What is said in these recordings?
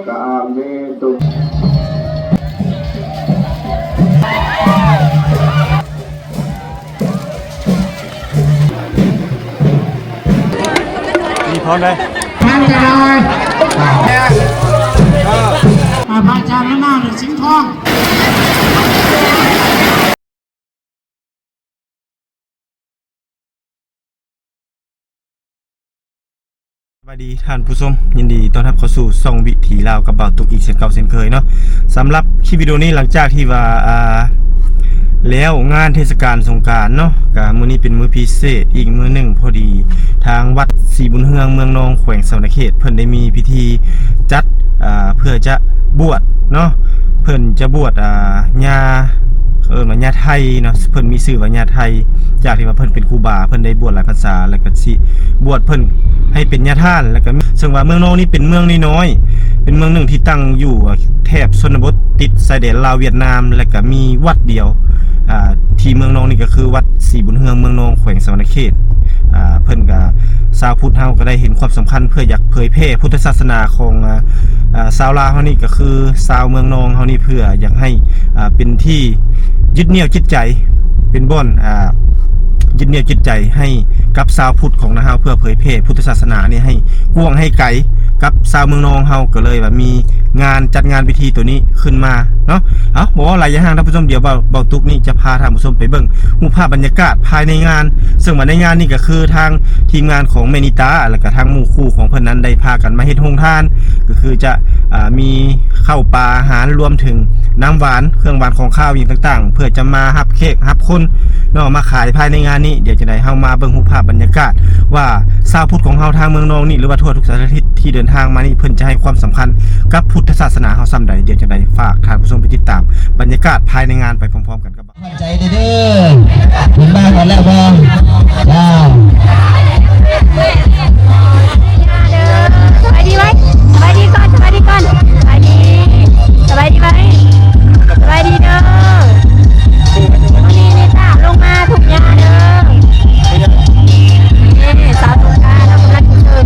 กาเมตุมีพร้อมไหมท่านจะได้พระอาจารย์หน้าหนึ่งสิงห์ทองสวัสดีท่านผู้ชมยินดีต้อนรับเข้าสู่ช่องวิถีลาวกับบ่าวตุกอีกเช่นเก่าเช่นเคยเนาะสำหรับคลิปวิดีโอนี้หลังจากที่ว่าแล้วงานเทศกาลสงกรานต์เนาะกับมื้อนี้เป็นมื้อพิเศษอีกมื้อหนึ่งพอดีทางวัดศรีบุญเฮืองเมืองนองแขวงสวรรณเขตเพิ่นได้มีพิธีจัดเพื่อจะบวชเนาะเพิ่นจะบวชญาว่าญาไทยเนาะเพิ่นมีชื่อว่าญาไทยจากที่ว่าเพิ่นเป็นครูบาเพิ่นได้บวชหลายพรรษาแล้วก็สิบวชเพิ่นให้เป็นญาท่านแล้วก็ซึ่งว่าเมืองนองนี่เป็นเมืองน้อยๆเป็นเมืองหนึ่งที่ตั้งอยู่แถบชนบทติดชายแดนลาวเวียดนามแล้วก็มีวัดเดียวที่เมืองนองนี่ก็คือวัดศรีบุญเฮืองเมืองนองแขวงสวรรณเขตเพิ่นก็ชาวพุทธเฮาก็ได้เห็นความสำคัญเพื่ออยากเผยแพร่พุทธศาสนาของชาวลาวเฮานี่ก็คือชาวเมืองนองเฮานี่เพื่ออยากให้เป็นที่ยึดเหนี่ยวจิตใจเป็นบ่อนยึดเหนี่ยวจิตใจให้กับชาวพุทธของเฮาเพื่อเผยแพร่พุทธศาสนานี่ให้กว้างให้ไกลกับชาวเมืองนองเฮาก็เลยว่ามีงานจัดงานพิธีตัวนี้ขึ้นมาเนาะบอกว่าหลายอย่างท่านผู้ชมเดี๋ยวเบาตุกนี่จะพาท่านผู้ชมไปเบิ่งรูปภาพบรรยากาศภายในงานซึ่งในงานนี่ก็คือทางทีมงานของเมนิตาแล้วก็ทางหมู่คู่ของเพิ่นนั้นได้พากันมาเฮ็ดโรงทานก็คือจะมีข้าวปลาอาหารรวมถึงน้ำหวานเครื่องหวานของข้าวอย่างต่างๆเพื่อจะมารับเค้กรับคนเนาะมาขายภายในงานนี้เดี๋ยวจะได้เฮามาเบิ่งรูปภาพบรรยากาศว่าชาวพุทธของเฮาทางเมืองนองนี่หรือว่าทั่วทุกสารทิศที่เดินทางมานี่เพิ่นจะให้ความสำคัญกับพุทธศาสนาเฮาส่ำใดเดี๋ยวจะได้ฝากท่านผู้ชมไปติดตามบรรยากาศภายในงานไปพร้อมๆกันครับใจเด้อถึงบ้านก่อนแล้วพอจ้าสบายดีไหมสบายดีก่อนสบายดีก่อนสบายดีสบายดีไหมสบายดีเด้อวันนี้นี่จ้าลงมาถูกยาเด้อนี่สาวสงกรานต์เรากำลังตื่น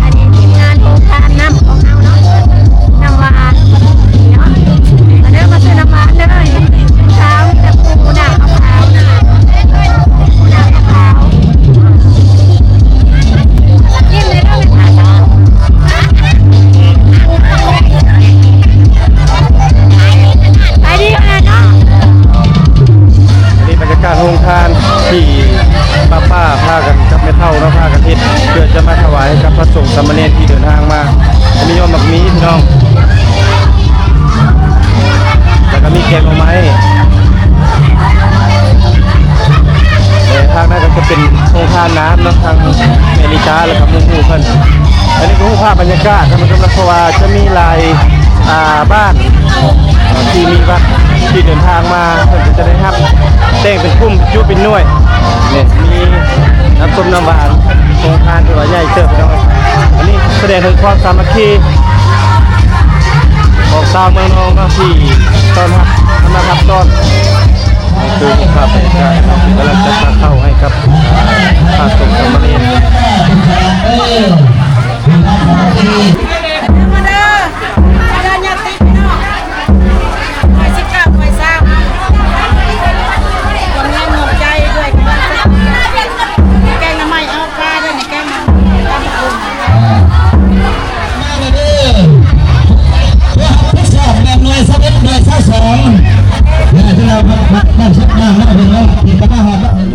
อันนี้ทีมงานโครงการน้ำของเราเนาะน้ำหวานเนาะมาเด้อมาซื้อน้ำหวานเด้อเช้าจะปูหน้ามะพร้าวนะปูหน้ามะพร้าวยิ้มเลยเด้อเป็นทางไปดีขนาดเนาะนี่บรรยากาศโรงทานที่ป้าพากันกับแม่เฒ่าเนาะพากันเฮ็ดเพื่อจะมาถวายให้กับพระสงฆ์สามเณรที่เดินทางมามียอดมักมีพี่น้องแล้วก็มีแกงหน่อไม้ทางนั้นก็จะเป็นโรงทานน้ำเนาะทางเมนิตาแล้วก็หมู่เพิ่นอันนี้ก็ภาพบรรยากาศท่านผู้ชมเพราะว่าจะมีลายบ้านที่มีวัดที่เดินทางมาเพิ่นจะได้รับแต่งเป็นกลุ่มจุเป็นหน่วยเนี่ยมีน้ำส้มน้ำหวานโรงทานที่ว่าใหญ่เติบเนาะอันนี้แสดงถึงความสามัคคีของชาวเมืองนองเนาะที่ต้อนรับต้อนนี่คือภาพบรรยากาศที่กำลังจะมาเข้าให้กับพระสงฆ์สามเณรนี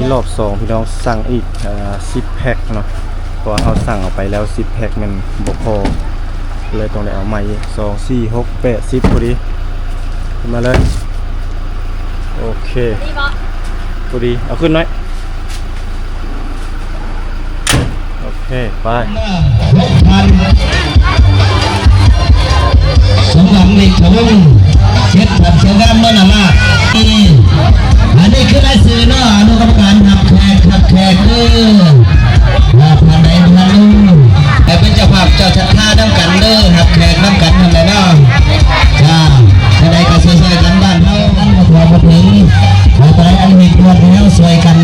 ่รอบ2พี่น้องสั่งอีก10 แพ็คเนาะเพราะว่าเขาสั่งออกไปแล้ว10 แพ็คมันบ่พอเลยต้องได้เอาใหม่2 4 6 8 10พอดีขึ้นมาเลยโอเคพอดีเอาขึ้นหน่อยโอเคไปสมหวังในขบวนเช็ดผัดเชียงดำนั่นน่ะอันนี้คือรายชื่อเนาะอนุกรรมการนับแขกผ่านใดผ่านลุงแต่เป็นเจ้าภาพเจ้าชัดท่าน้ำกันเด้อนับแขกน้ำกันทำไรเนาะจ้าใดก็ช่วยกันบ้านเฮาอันมาถวายมาถึงไปอันมีตัวแล้วช่วยกัน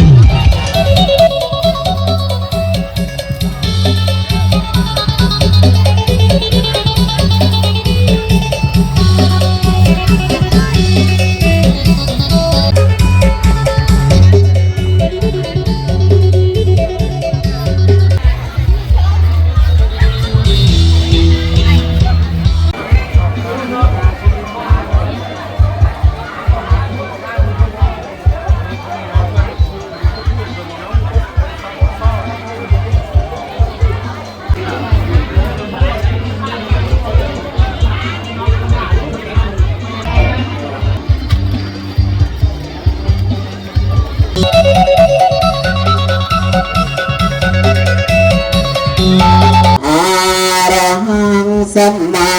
สัมมา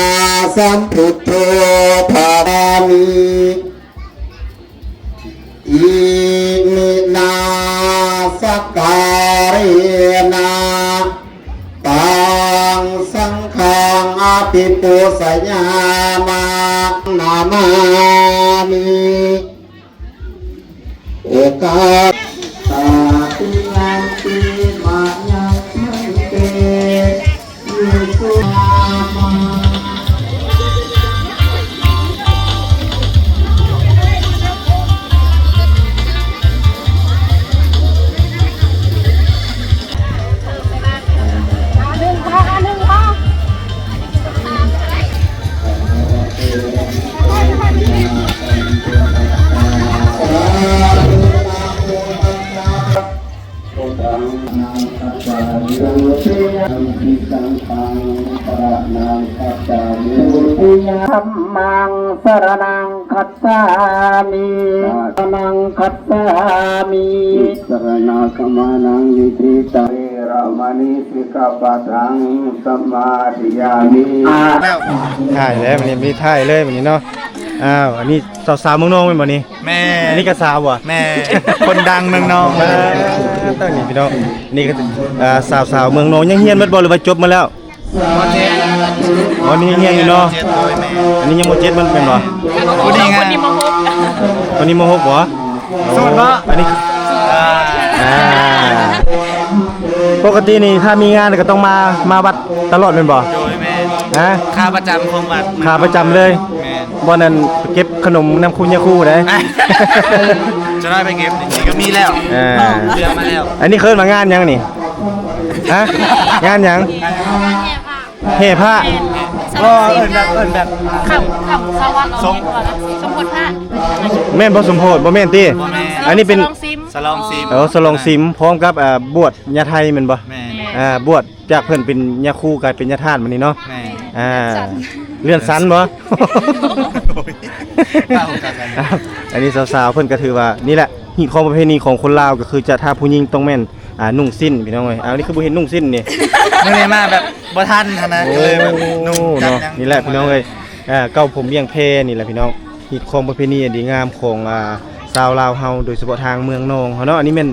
สัมพุทโธภะคะมิอิมินาสการินาตังสังฆังอภิปูสยามานามามิโอกาสตาติยันติมายังเตยุสุมา ธัมมังสรณังคัจฉามิสรณังคัจฉามิสรณะขมานังวิธิตาเวรมณีสิกขาปะทังสมาธิยามิ ถ่ายแล้ววันนี้มีถ่ายเลยวันนี้เนาะอ้าวอันนี้สาวๆเมืองนองเป็นบ่นี้ แม่ อันนี้ก็สาวบ่ แม่ คนดังเมืองนอง ตั้งนี่พี่น้องนี่ก็สาวๆเมืองนองยังเฮียนหมดบ่หรือว่าจบมาแล้วอ๋อนี่ยังเฮียนอยู่เนาะ เจ็ดโดยแม่ อันนี้ยังบ่เจ็ดมันเป็นบ่ คนนี้ไง ตัวนี้มหกบ่ สวัสดี อันนี้ปกตินี่ถ้ามีงานก็ต้องมาวัดตลอดเป็นบ่ โดยแม่ ฮะ ค่าประจำของวัด ขาประจำเลย แม่ บ่นั้นเก็บขนมน้ำคุณยาคู่ได้ จะได้ไปเก็บนี่ก็มีแล้วเรียกมาแล้ว อันนี้เคยมางานยังนี่ฮะงานยังเฮ่ผ้า ก็เอินแบบ ขับสวัสดิ์สมผลพระ แม่นบ่สมโพธิบ่แม่นติอันนี้เป็น ลองซิม สลองซีม สลองซิมพร้อมกับบวชญาไทยแม่นบ่ แม่ บวชจากเพิ่นเป็นญาคู่กลายเป็นญาทาสมื้อนี้เนาะ แม่ เลื่อนสันบ่ ข้าวกัน ครับอันนี้สาวๆเพิ่นก็ถือว่านี่แหละฮีตของประเพณีของคนลาวก็คือจะถ้าผู้หญิงต้องแม่นนุ่งสิ้นพี่น้องเอ้ยนี่คือบ่เห็นนุ่งสิ้นนี่ เมื่อไหร่มาแบบบ่ทันนะก็เลยแบบนุ่งจัด เนาะนี่แหละพี่น้องเอ้ยเก้าผมเบี้ยงเพนี่แหละพี่น้องฮีตของประเพณีอันดีงามของชาวลาวเฮาโดยเฉพาะทางเมืองนองเฮาเนาะอันนี้แม่น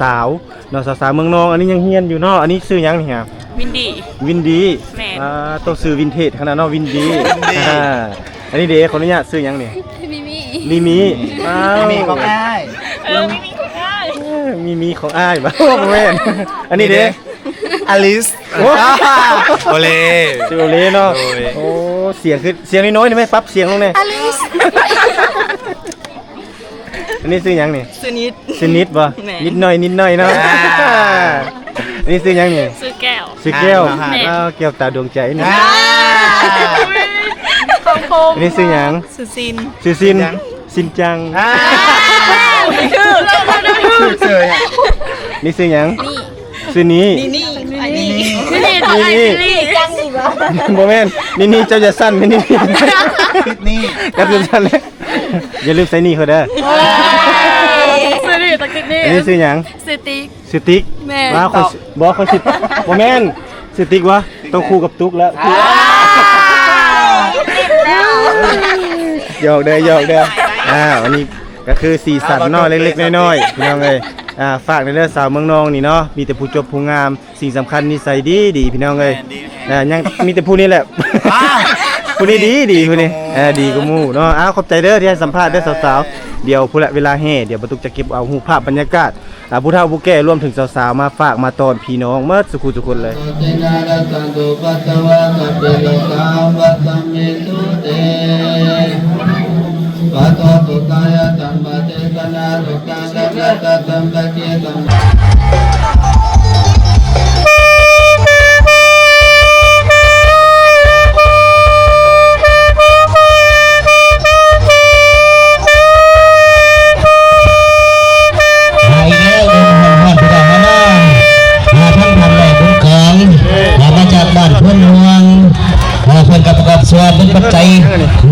สาวๆเนาะสาวๆเมืองนองอันนี้ยังเฮียนอยู่เนาะอันนี้ชื่อหยังนี่ฮะ วินดี วินดี แม่น ต้องซื้อวินเทจขนาดเนาะวินดีอันนี้เด้ขออนุญาตซื้อหยังนี่ มิมี่ มีมีอ้าว มีของอ้าย มิมี่ของง่าย มีของอ้ายบ่แม่นอันนี้เด้ อลิสโอเล ชื่อโอเลเนาะ โอ้ย โอ้เสียงคือเสียงน้อยๆนี่ไหมปรับเสียงลงเนี่ย อลิส อันนี้ซื้อหยังนี่ สนิท ซื้อนิดบ่ แหม่ นิดหน่อยเนาะอันนี้ซื้อหยังนี่ ซื้อแก้ว ซื้อแก้ว แหม่ อ้าวแก้วตาดวงใจนี่ ของโคม อันนี้ซื้อหยัง ซื้อซิน ซื้อซินซินจัง คือ เจออ่ะ นี่ซื้อหยัง นี่ ซื้อนี้ นี่อันนี้นี่ทำไมนี่จังสิวะ บ่แม่นนี่เจ้าจะสั้นนี่ พิษนี่ กับจะสั้นเลยอย่าลืมใส่นี่เขาเด้อ ซื้อนี่ตะกิดนี่ อันนี้ซื้อหยัง ซื้อติ๊ก ซื้อติ๊ก แม่ ว่าคนบอกคนสิบ่แม่นซื้อติ๊กวะต้องคู่กับตุ๊กแล้ว แล้ว หยอกเด้ออันนี้ก็คือสีสันเนาะเล็กๆน้อยๆพี่น้องเอ้ยฝากในเรื่องสาวเมืองนองนี่เนาะมีแต่ผู้จบผู้งามสิ่งสำคัญนิสัยดีพี่น้องเอ้ยยังมีแต่ผู้นี้แหละผู้นี้ดีผู้นี้ดีกว่าหมู่เนาะขอบใจเด้อที่ให้สัมภาษณ์เด้อสาวๆเดี๋ยวผู้ละเวลาแห่เดี๋ยวบรรทุกจะเก็บเอารูปภาพบรรยากาศผู้เฒ่าผู้แก่รวมถึงสาวๆมาฝากมาตอนพี่น้องเมื่อสุขุทุกคนเลย เจนาลสันตุปัสสวะกัปเปโลกาวัสเมตุเตปัตโตตุกายตัมปะเตกนาตุกาสัพพะตัมปะเกตัม หายแล้วเดินผ่านพี่น้องมาน้องท่านทำแหล่บุญของมาจากบ้านเพื่อนเมืองเพื่อนกับประกอบส่วนเป็นปัจจัย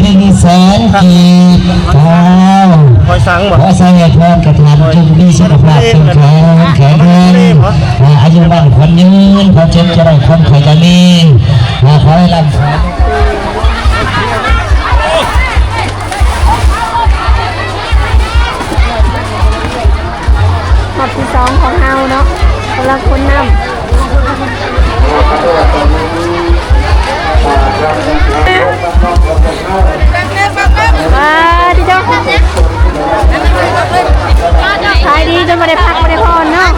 100,000 กีบว้าว คอยสั่งบ่ ขอสายพรกระทำจุดมีสุขภาพเข้มแข็งแข็งแรงอายุบ้านคนยืนพอเจ็บจะได้คนไข้จะมี ขอให้ลำ หมดที่2ของเฮาเนาะกำลังคนนำมาดิจ้าขายดีจนไม่ได้พักไม่ได้พรเนาะ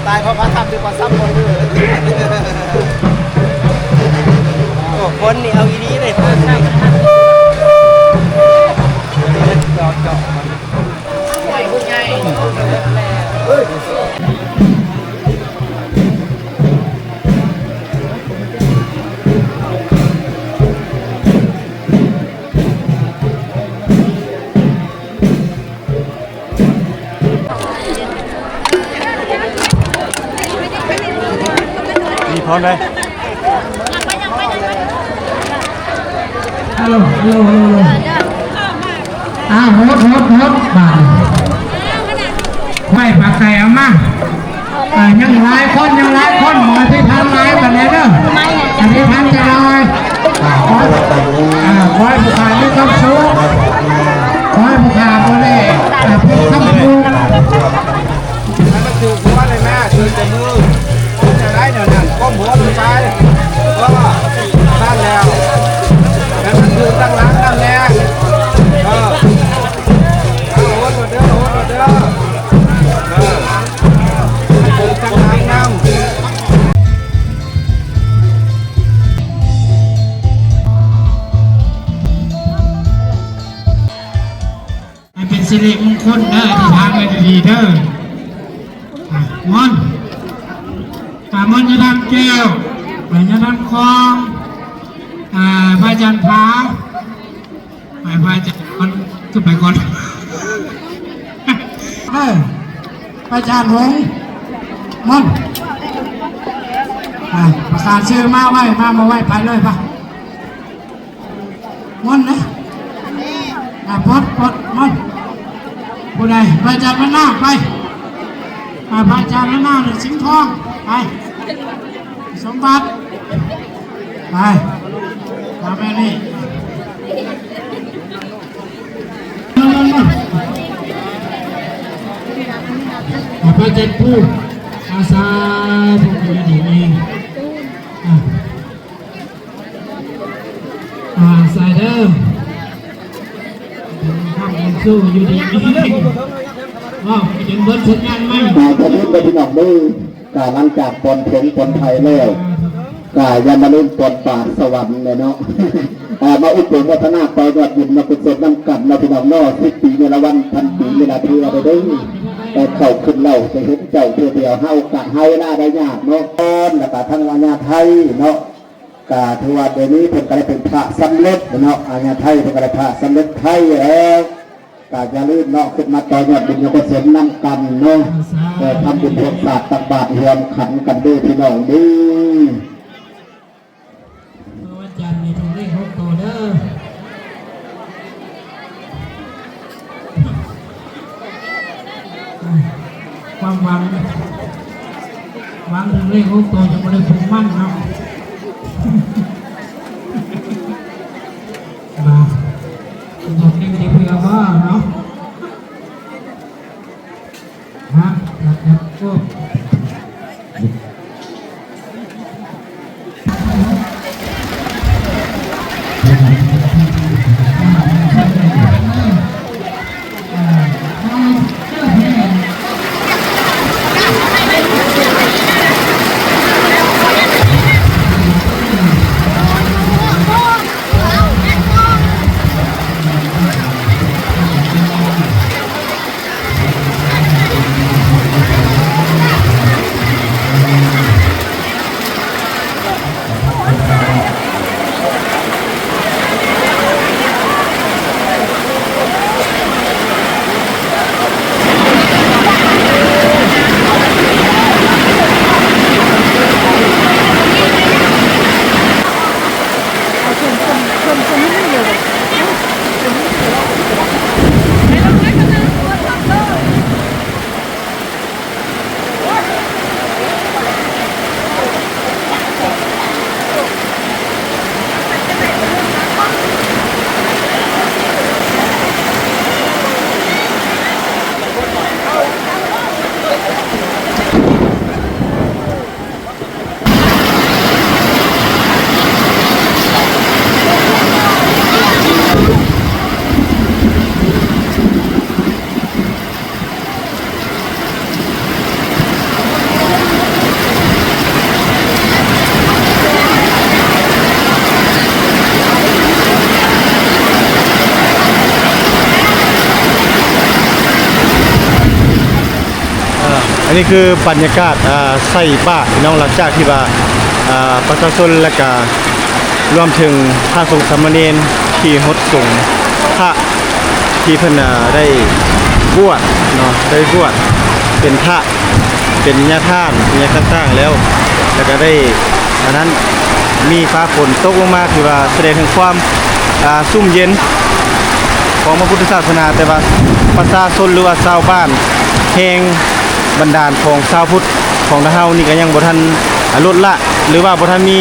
ตายเพราะพระทำดีกว่าซ้ำคนเลยคนนี่เอาอีนี้เลยคนนี่จอดใหญ่คุณใหญ่พร้อมเลย ฮัลโหลฮัลโหลฮดบ่ายไม่ปากไก่เอามายังหลายคนหมอที่ทำร้ายกันเลยเด้ออันนี้พันจะลอยขอให้ผู้ขามีความสุขขอให้ผู้ขาบ่ได้ผิดคำพูด มันคือหัวเลยแม่คือจะมือจะได้เนี่ยก้มหัวลงไป สิริมงคลเด้อที่ทางไว้ดีๆเด้อมอนมอนจะทำแก้วจะทำคลองพระจันทร์พาพระจันทร์มันขึ้นไปก่อนพระจันทร์หงมอนประกาศชื่อมาไว้มาไว้ไปเลยปะมอนนะพดมอนผู้ใดพระจันทร์มันหน้าไปพระจันทร์มันหน้าเนี่ยสิงห์ทองไปสมบัติไปทำไปนี่พระจันทร์พูดอาซาพวกนี้ดีเองใส่เด้อทำกันสู้อยู่ดีว้าวยังเบิร์ดผลงานไหมจะเล่นไปที่หนองมือกาหลังจากปนผงปนไทยแล้วกายามาเล่นปนป่าสวรรค์เนี่ยเนาะมาอุปถัมภ์วัฒนาไปยอดยินมาเป็นเศษน้ำกัดมาพี่น้องนอ10 ปีในละวัน1,000 ปีเวลาเที่ยวไปได้แต่เข่าขึ้นเล่าจะเห็นเจ้าเดียวเฮากะเฮาหน้าได้ยากเนาะต้นแล้วก็ทั้งอาญาไทยเนาะกาถือว่าเดี๋ยวนี้เพิ่นก็ได้เป็นพระสำเร็จเนาะอาญาไทยเพิ่นก็ได้พระสำเร็จไทยแล้วกาจะลื่นเนาะขึ้นมาต่อยอดบุญยกเสริมน้ำกันเนาะแต่ทำบุญพวกศาสตร์ตักบาตรรวมขันกันด้วยพี่น้องดีวันจันทร์มีทุกเรื่องของตัวเด้อความหวังถึงเรื่องของตัวจะไม่ได้ผูกมั่นเนาะมาบอกเองดีเพื่อว่าเนาะฮะหลับก็ อันนี้คือบรรยากาศใส่บ้านพี่น้องหลังจากที่ว่าประชาชนและก็รวมถึงพระสงฆ์สามเณรที่ฮดส่งพระที่เพิ่นได้บวชเนาะได้บวชเป็นพระเป็นญาติท่านญาติต่างๆแล้วก็ได้อันนั้นมีฟ้าฝนตกลงมาที่ว่าแสดงถึงความซุ่มเย็นของพระพุทธศาสนาแต่ว่าประชาชนหรือว่าชาวบ้านแห่งบรรดาลของชาวพุทธของเฮานี่ก็ยังบ่ทันลดละหรือว่าบ่ทันมี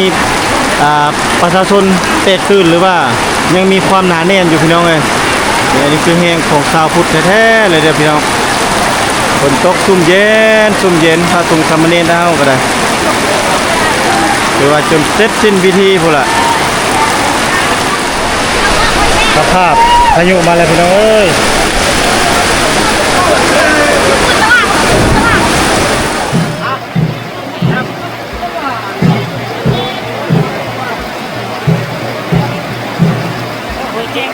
ประชาชนแตกตื่นหรือว่ายังมีความหนาแน่นอยู่พี่น้องเอ้ยอันนี้คือแห่งของชาวพุทธแท้ๆเลยเด้อพี่น้องฝนตกซุ่มเย็นพระสงฆ์สามเณรเฮาก็ได้หรือว่าจนเสร็จสิ้นพิธีพุ่นล่ะสภาพพายุมาแล้วพี่น้องเอ้ยเก่ง